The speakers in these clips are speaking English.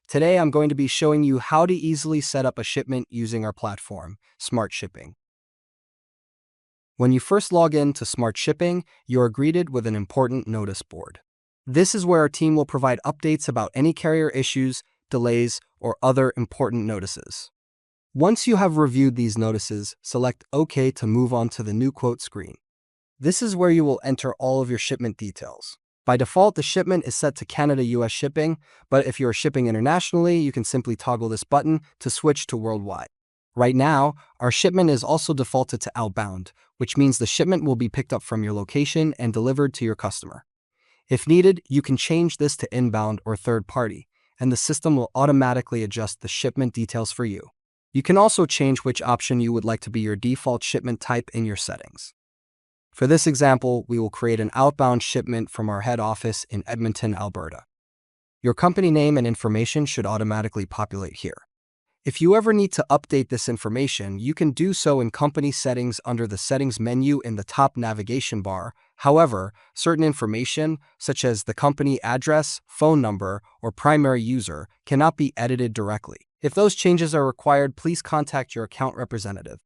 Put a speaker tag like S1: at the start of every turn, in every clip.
S1: Today I'm going to be showing you how to easily set up a shipment using our platform, SMARTT Shipping. When you first log in to SMARTT Shipping, you are greeted with an important notice board. This is where our team will provide updates about any carrier issues, delays, or other important notices. Once you have reviewed these notices, select OK to move on to the new quote screen. This is where you will enter all of your shipment details. By default, the shipment is set to Canada-US shipping, but if you are shipping internationally, you can simply toggle this button to switch to worldwide. Right now, our shipment is also defaulted to outbound, which means the shipment will be picked up from your location and delivered to your customer. If needed, you can change this to inbound or third party, and the system will automatically adjust the shipment details for you. You can also change which option you would like to be your default shipment type in your settings. For this example, we will create an outbound shipment from our head office in Edmonton, Alberta. Your company name and information should automatically populate here. If you ever need to update this information, you can do so in Company Settings under the Settings menu in the top navigation bar. However, certain information, such as the company address, phone number, or primary user, cannot be edited directly. If those changes are required, please contact your account representative.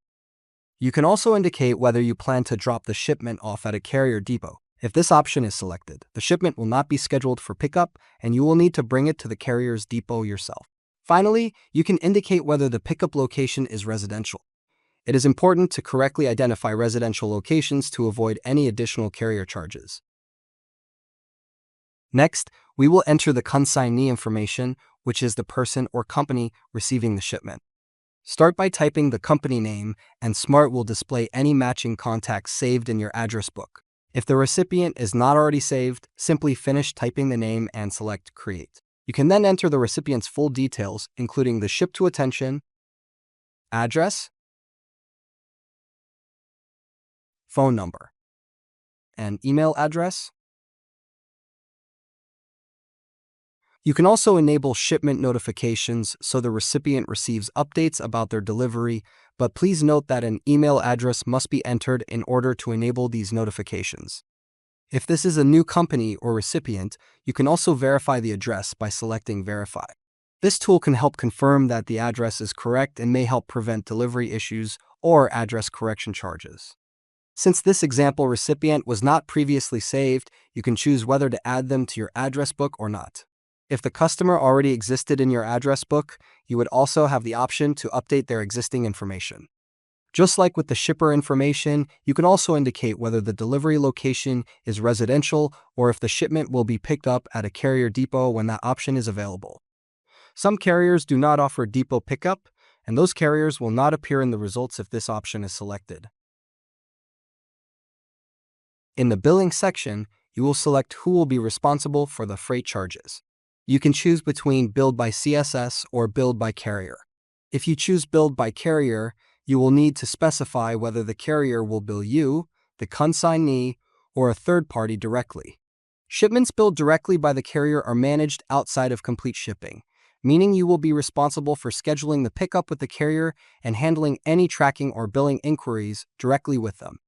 S1: You can also indicate whether you plan to drop the shipment off at a carrier depot. If this option is selected, the shipment will not be scheduled for pickup, and you will need to bring it to the carrier's depot yourself. Finally, you can indicate whether the pickup location is residential. It is important to correctly identify residential locations to avoid any additional carrier charges. Next, we will enter the consignee information, which is the person or company receiving the shipment. Start by typing the company name, and SMARTT will display any matching contacts saved in your address book. If the recipient is not already saved, simply finish typing the name and select Create. You can then enter the recipient's full details, including the ship to attention, address, phone number, and email address. You can also enable shipment notifications so the recipient receives updates about their delivery, but please note that an email address must be entered in order to enable these notifications. If this is a new company or recipient, you can also verify the address by selecting Verify. This tool can help confirm that the address is correct and may help prevent delivery issues or address correction charges. Since this example recipient was not previously saved, you can choose whether to add them to your address book or not. If the customer already existed in your address book, you would also have the option to update their existing information. Just like with the shipper information, you can also indicate whether the delivery location is residential or if the shipment will be picked up at a carrier depot when that option is available. Some carriers do not offer depot pickup, and those carriers will not appear in the results if this option is selected. In the billing section, you will select who will be responsible for the freight charges. You can choose between billed by CSS or billed by carrier. If you choose billed by carrier, you will need to specify whether the carrier will bill you, the consignee, or a third party directly. Shipments billed directly by the carrier are managed outside of complete shipping, meaning you will be responsible for scheduling the pickup with the carrier and handling any tracking or billing inquiries directly with them.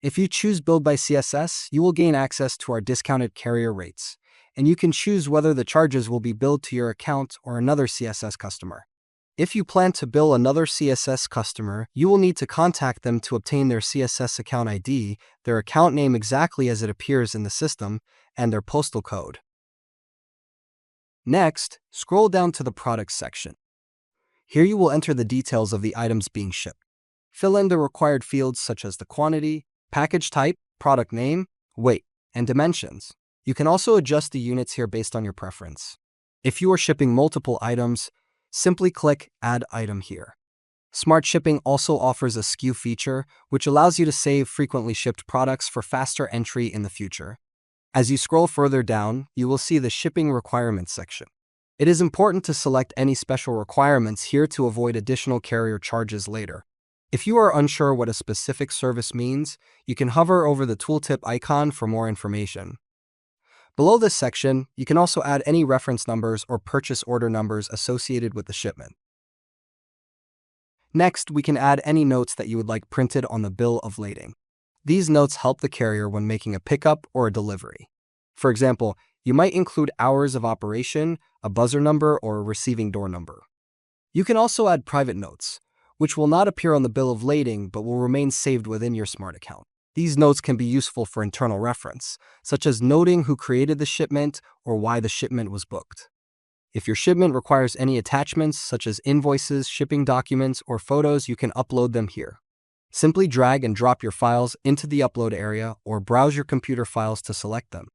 S1: If you choose billed by CSS, you will gain access to our discounted carrier rates, and you can choose whether the charges will be billed to your account or another CSS customer. If you plan to bill another CSS customer, you will need to contact them to obtain their CSS account ID, their account name exactly as it appears in the system, and their postal code. Next, scroll down to the products section. Here you will enter the details of the items being shipped. Fill in the required fields such as the quantity, package type, product name, weight, and dimensions. You can also adjust the units here based on your preference. If you are shipping multiple items, simply click Add Item here. SMARTT Shipping also offers a SKU feature, which allows you to save frequently shipped products for faster entry in the future. As you scroll further down, you will see the Shipping Requirements section. It is important to select any special requirements here to avoid additional carrier charges later. If you are unsure what a specific service means, you can hover over the tooltip icon for more information. Below this section, you can also add any reference numbers or purchase order numbers associated with the shipment. Next, we can add any notes that you would like printed on the bill of lading. These notes help the carrier when making a pickup or a delivery. For example, You might include hours of operation, a buzzer number, or a receiving door number. You can also add private notes, which will not appear on the bill of lading but will remain saved within your SMARTT account. These notes can be useful for internal reference, such as noting who created the shipment or why the shipment was booked. If your shipment requires any attachments, such as invoices, shipping documents, or photos, you can upload them here. Simply drag and drop your files into the upload area or browse your computer files to select them.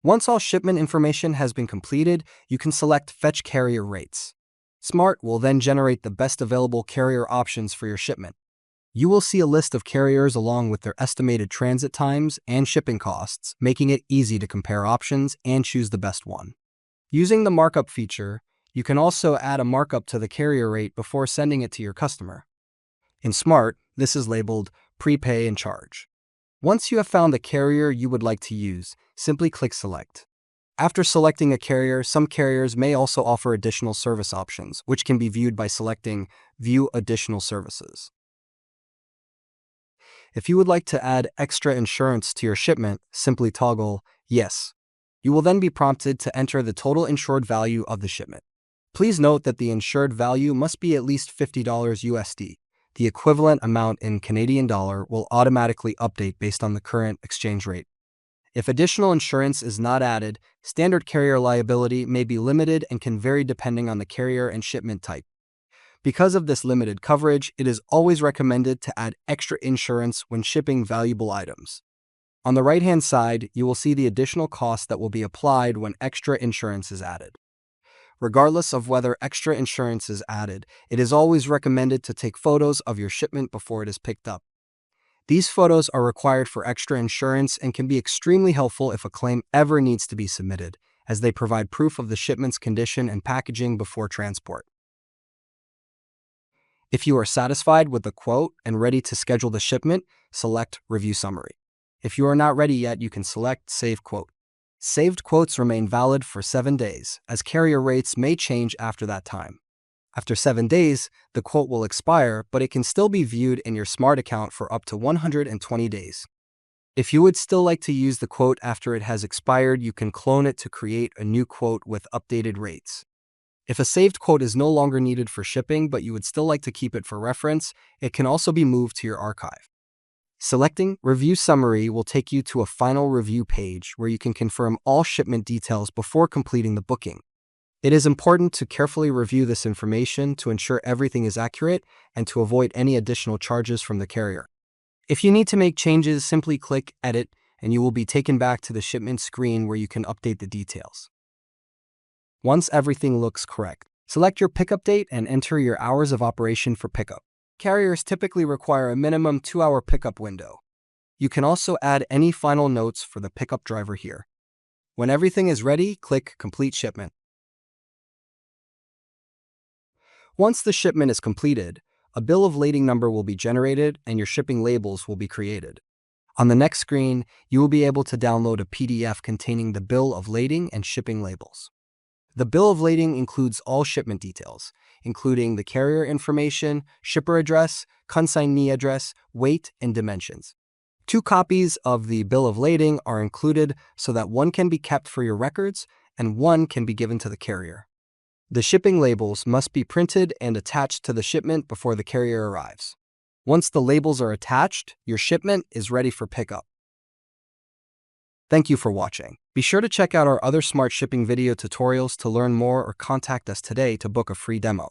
S1: Once all shipment information has been completed, you can select Fetch Carrier Rates. SMARTT will then generate the best available carrier options for your shipment. You will see a list of carriers along with their estimated transit times and shipping costs, making it easy to compare options and choose the best one. Using the markup feature, you can also add a markup to the carrier rate before sending it to your customer. In SMARTT, this is labeled Prepay and Charge. Once you have found the carrier you would like to use, simply click Select. After selecting a carrier, some carriers may also offer additional service options, which can be viewed by selecting View Additional Services. If you would like to add extra insurance to your shipment, simply toggle Yes. You will then be prompted to enter the total insured value of the shipment. Please note that the insured value must be at least $50 USD. The equivalent amount in Canadian dollar will automatically update based on the current exchange rate. If additional insurance is not added, standard carrier liability may be limited and can vary depending on the carrier and shipment type. Because of this limited coverage, it is always recommended to add extra insurance when shipping valuable items. On the right-hand side, you will see the additional cost that will be applied when extra insurance is added. Regardless of whether extra insurance is added, it is always recommended to take photos of your shipment before it is picked up. These photos are required for extra insurance and can be extremely helpful if a claim ever needs to be submitted, as they provide proof of the shipment's condition and packaging before transport. If you are satisfied with the quote and ready to schedule the shipment, select Review Summary. If you are not ready yet, you can select Save Quote. Saved quotes remain valid for 7 days, as carrier rates may change after that time. After 7 days, the quote will expire, but it can still be viewed in your SMARTT account for up to 120 days. If you would still like to use the quote after it has expired, you can clone it to create a new quote with updated rates. If a saved quote is no longer needed for shipping, but you would still like to keep it for reference, it can also be moved to your archive. Selecting Review Summary will take you to a final review page where you can confirm all shipment details before completing the booking. It is important to carefully review this information to ensure everything is accurate and to avoid any additional charges from the carrier. If you need to make changes, simply click Edit and you will be taken back to the shipment screen where you can update the details. Once everything looks correct, select your pickup date and enter your hours of operation for pickup. Carriers typically require a minimum 2-hour pickup window. You can also add any final notes for the pickup driver here. When everything is ready, click Complete Shipment. Once the shipment is completed, a bill of lading number will be generated and your shipping labels will be created. On the next screen, you will be able to download a PDF containing the bill of lading and shipping labels. The bill of lading includes all shipment details, including the carrier information, shipper address, consignee address, weight, and dimensions. 2 copies of the bill of lading are included so that one can be kept for your records and one can be given to the carrier. The shipping labels must be printed and attached to the shipment before the carrier arrives. Once the labels are attached, your shipment is ready for pickup. Thank you for watching. Be sure to check out our other SMARTT Shipping video tutorials to learn more or contact us today to book a free demo.